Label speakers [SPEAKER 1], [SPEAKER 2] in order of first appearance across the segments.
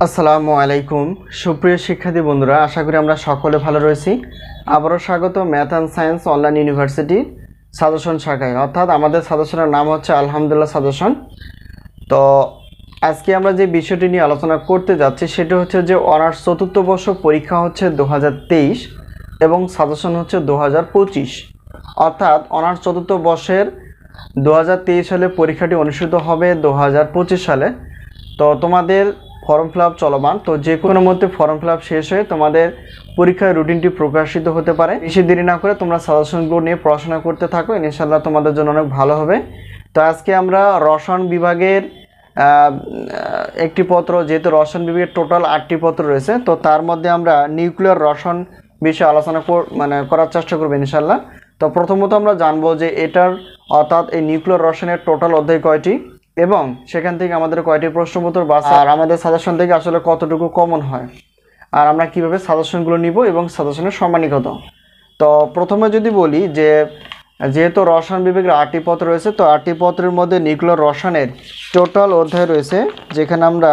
[SPEAKER 1] আসসালামু আলাইকুম সুপ্রিয় শিক্ষার্থী বন্ধুরা, আশা করি আমরা সকলে ভালো রয়েছি। আবারও স্বাগত math and science online university suggestion শাখায়, অর্থাৎ আমাদের সাজেশনের নাম হচ্ছে আলহামদুলিল্লাহ সাজেশন। তো আজকে আমরা যে বিষয়টি নিয়ে আলোচনা করতে যাচ্ছি সেটা হচ্ছে যে অনার্স চতুর্থ বর্ষ পরীক্ষা হচ্ছে 2023 এবং সাজেশন হচ্ছে 2025, অর্থাৎ অনার্স চতুর্থ বর্ষের 2023 সালে পরীক্ষাটি অনুষ্ঠিত হবে 2025 সালে। তো তোমাদের ফর্ম ফিল আপ চলমান, তো যে কোনো মধ্যে ফর্ম ফিল আপ শেষ হয়ে তোমাদের পরীক্ষার রুটিনটি প্রকাশিত হতে পারে। বেশি দেরি না করে তোমরা সাজেশনগুলো নিয়ে পড়াশোনা করতে থাকো, ইনশাআল্লাহ তোমাদের জন্য অনেক ভালো হবে। তো আজকে আমরা রসায়ন বিভাগের একটি পত্র, যেহেতু রসায়ন বিভাগের টোটাল 8টি পত্র রয়েছে, তো তার মধ্যে আমরা নিউক্লিয়ার রসায়ন বিষয়ে আলোচনা করার চেষ্টা করবো ইনশাআল্লাহ। তো প্রথমত আমরা জানবো যে এটার অর্থাৎ এই নিউক্লিয়ার রসায়নের টোটাল অধ্যায় কয়টি এবং সেখান থেকে আমাদের কয়টি প্রশ্নপত্র বাছাই, আর আমাদের সাজেশন থেকে আসলে কতটুকু কমন হয়, আর আমরা কিভাবে সাজেশনগুলো নিব এবং সাজেশনের সম্মানী কত। তো প্রথমে যদি বলি যে যেহেতু রসায়ন বিভাগের 8টি পত্র রয়েছে, তো 8টি পত্রের মধ্যে নিউক্লিয়ার রসায়নের টোটাল অধ্যায় রয়েছে, যেখানে আমরা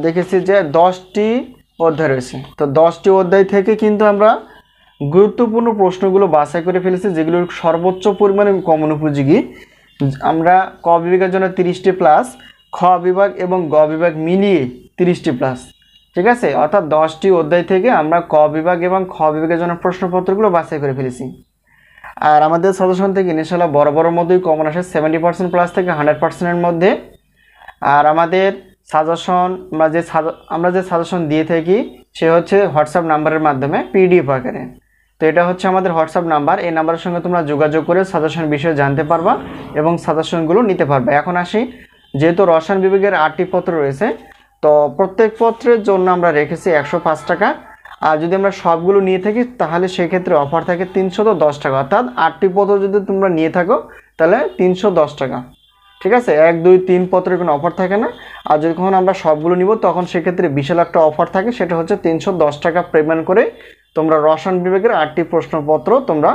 [SPEAKER 1] দেখেছি যে 10টি অধ্যায় রয়েছে। তো 10টি অধ্যায় থেকে কিন্তু আমরা গুরুত্বপূর্ণ প্রশ্নগুলো বাছাই করে ফেলেছি, যেগুলোর সর্বোচ্চ পরিমাণে কমন উপযোগী। আমরা ক বিভাগের জন্য 30টি প্লাস, খ বিভাগ এবং গ বিভাগ মিলিয়ে 30টি প্লাস, ঠিক আছে। অর্থাৎ 10টি অধ্যায় থেকে আমরা ক বিভাগ এবং খ বিভাগের জন্য প্রশ্নপত্রগুলো বাছাই করে ফেলেছি। আর আমাদের সাজেশন থেকে ইনশাআল্লাহ বড় মধ্যেই কমন আসে 70% প্লাস থেকে 100%-এর মধ্যে। আর আমাদের সাজেশন আমরা যে সাজেশন দিয়ে থাকি সে হচ্ছে হোয়াটসঅ্যাপ নাম্বারের মাধ্যমে পিডিএফ আকারে। তো এটা হচ্ছে আমাদের হোয়াটসঅ্যাপ নাম্বার, এই নাম্বারের সঙ্গে তোমরা যোগাযোগ করে সাজেশন বিষয়ে জানতে পারবা এবং সাজেশনগুলো নিতে পারবে। এখন আসি, যেহেতু রসায়ন বিভাগের 8টি পত্র রয়েছে, তো প্রত্যেক পত্রের জন্য আমরা রেখেছি 105 টাকা। আর যদি আমরা সবগুলো নিয়ে থাকি তাহলে সেক্ষেত্রে অফার থাকে 310 টাকা, অর্থাৎ 8টি পত্র যদি তোমরা নিয়ে থাকো তাহলে 310 টাকা, ঠিক আছে। 1, 2, 3 পত্রের কোনো অফার থাকে না। আর যখন আমরা সবগুলো নিব তখন সেক্ষেত্রে বিশাল একটা অফার থাকে, সেটা হচ্ছে 310 টাকা পেমেন্ট করে তোমরা রসায়ন বিভাগের 8টি প্রশ্নপত্র তোমরা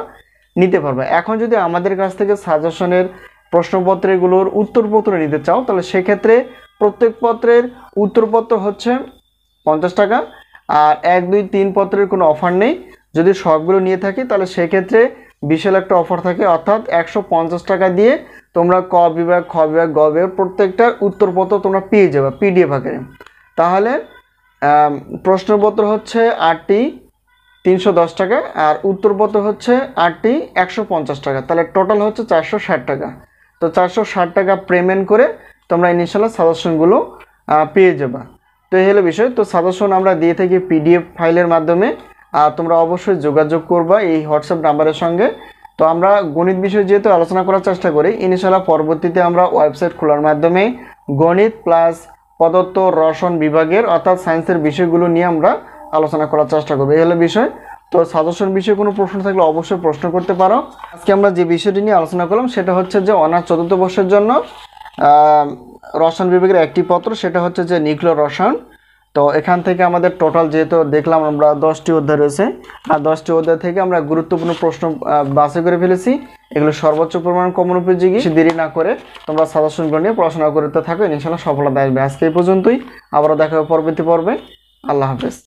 [SPEAKER 1] নিতে পারবে। এখন যদি আমাদের কাছ থেকে সাজেশনের প্রশ্নপত্রগুলোর উত্তরপত্র নিতে চাও তাহলে সেক্ষেত্রে প্রত্যেক পত্রের উত্তরপত্র হচ্ছে 50 টাকা। আর 1, 2, 3 পত্রের কোনো অফার নেই। যদি সবগুলো নিয়ে থাকি তাহলে সেক্ষেত্রে বিশাল একটা অফার থাকে, অর্থাৎ 150 টাকা দিয়ে তোমরা ক বিভাগ, খ বিভাগ, গ বিভাগ প্রত্যেকটার উত্তরপত্র তোমরা পেয়ে যাবে পিডিএফ আকারে। তাহলে প্রশ্নপত্র হচ্ছে 8টি 310 টাকা আর উত্তরপত্র হচ্ছে 8টি 150 টাকা, তাহলে টোটাল হচ্ছে 460 টাকা। তো 460 টাকা পেমেন্ট করে তোমরা ইনশাআল্লাহ সাজেশনগুলো পেয়ে যাবা। তো এই হলো বিষয়। তো সাজেশন আমরা দিয়ে থাকি পিডিএফ ফাইলের মাধ্যমে, আর তোমরা অবশ্যই যোগাযোগ করবা এই হোয়াটসঅ্যাপ নাম্বারের সঙ্গে। তো আমরা গণিত বিষয়ে যেহেতু আলোচনা করার চেষ্টা করি, ইনশাআল্লাহ পরবর্তীতে আমরা ওয়েবসাইট খোলার মাধ্যমে গণিত প্লাস পদার্থ রসায়ন বিভাগের অর্থাৎ সায়েন্সের বিষয়গুলো নিয়ে আমরা আলোচনা করার চেষ্টা করবো। এই হলো বিষয়। তো সাজেশন বিষয়ে কোনো প্রশ্ন থাকলে অবশ্যই প্রশ্ন করতে পারো। আজকে আমরা যে বিষয়টি নিয়ে আলোচনা করলাম সেটা হচ্ছে যে অনার্স চতুর্থ বর্ষের জন্য রসায়ন বিভাগের একটি পত্র, সেটা হচ্ছে যে নিউক্লিয়ার রসায়ন। তো এখান থেকে আমাদের টোটাল যেহেতু দেখলাম আমরা 10টি অধ্যায় রয়েছে, আর 10টি অধ্যায় থেকে আমরা গুরুত্বপূর্ণ প্রশ্ন বাছাই করে ফেলেছি। এগুলো সর্বোচ্চ পরিমাণ কমন উপযোগী। দেরি না করে তোমরা সাজেশনগুলো নিয়ে পড়াশোনা করতে থাকো, ইনশাআল্লাহ সফলতা আসবে। আজকে এই পর্যন্তই, আবারও দেখা হবে পরবর্তী পর্বে। আল্লাহ হাফেজ।